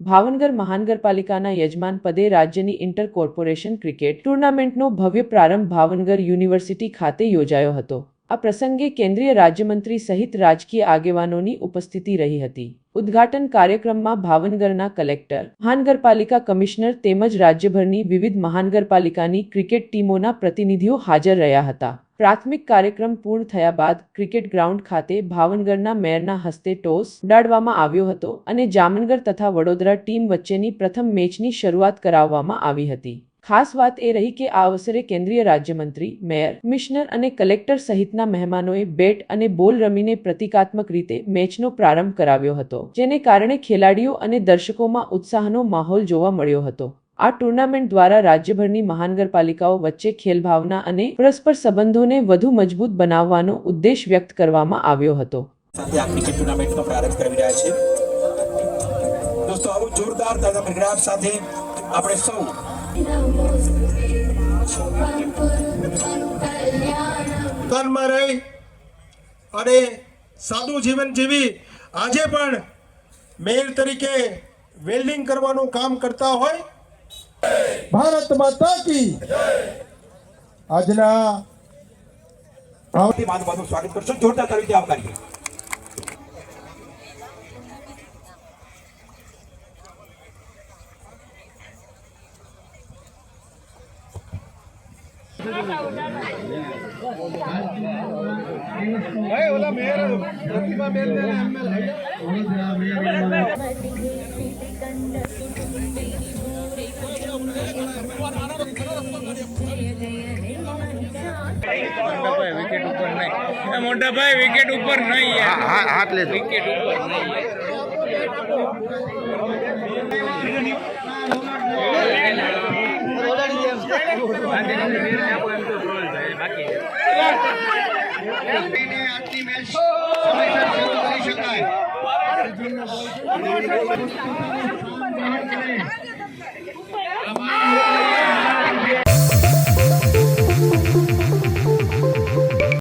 ભાવનગર મહાનગરપાલિકાના યજમાન પદે રાજ્યની ઇન્ટર કોર્પોરેશન ક્રિકેટ ટૂર્નામેન્ટનો ભવ્ય પ્રારંભ ભાવનગર યુનિવર્સિટી ખાતે યોજાયો હતો। આ પ્રસંગે કેન્દ્રીય રાજ્યમંત્રી સહિત રાજકીય આગેવાનોની ઉપસ્થિતિ રહી હતી। ઉદ્ઘાટન કાર્યક્રમમાં ભાવનગરના કલેક્ટર, મહાનગરપાલિકા કમિશનર તેમજ રાજ્યભરની વિવિધ મહાનગરપાલિકાની ક્રિકેટ ટીમોના પ્રતિનિધિઓ હાજર રહ્યા હતા। પ્રાથમિક કાર્યક્રમ પૂર્ણ થયા બાદ ક્રિકેટ ગ્રાઉન્ડ ખાતે ભાવનગરના મેયરના હસ્તે ટોસ ઉડાડવામાં આવ્યો હતો અને જામનગર તથા વડોદરા ટીમ વચ્ચેની પ્રથમ મેચની શરૂઆત કરાવવામાં આવી હતી। ખાસ વાત એ રહી કે આ અવસરે કેન્દ્રીય રાજ્યમંત્રી, મેયર, કમિશનર અને કલેક્ટર સહિતના મહેમાનોએ બેટ અને બોલ રમીને પ્રતિકાત્મક રીતે મેચનો પ્રારંભ કરાવ્યો હતો, જેને કારણે ખેલાડીઓ અને દર્શકોમાં ઉત્સાહનો માહોલ જોવા મળ્યો હતો। આ ટૂર્નામેન્ટ દ્વારા રાજ્યભરની મહાનગરપાલિકાઓ વચ્ચે ખેલભાવના અને પરસ્પર સંબંધોને વધુ મજબૂત બનાવવાનો ઉદ્દેશ વ્યક્ત કરવામાં આવ્યો હતો। સાથે આ ક્રિકેટ ટૂર્નામેન્ટનો પ્રારંભ કરી રહ્યા છે। દોસ્તો, આવો જોરદાર તાજા પ્રતિક્રિયા સાથે આપણે સૌ તનમાં રહી અને સાદું જીવન જીવી આજે પણ મેયર તરીકે વેલ્ડિંગ કરવાનું કામ કરતા હોય। ભારત માતા કી આજના બાદનું સ્વાગત કરશો, જોરદાર તરીકે આવકારીએ। विकेट ऊपर नहीं, मोटा भाई विकेट ऊपर नहीं है, हाथ ले दो, विकेट ऊपर नहीं है। આજની મેચ સમયસર શરૂ કરી શકાય।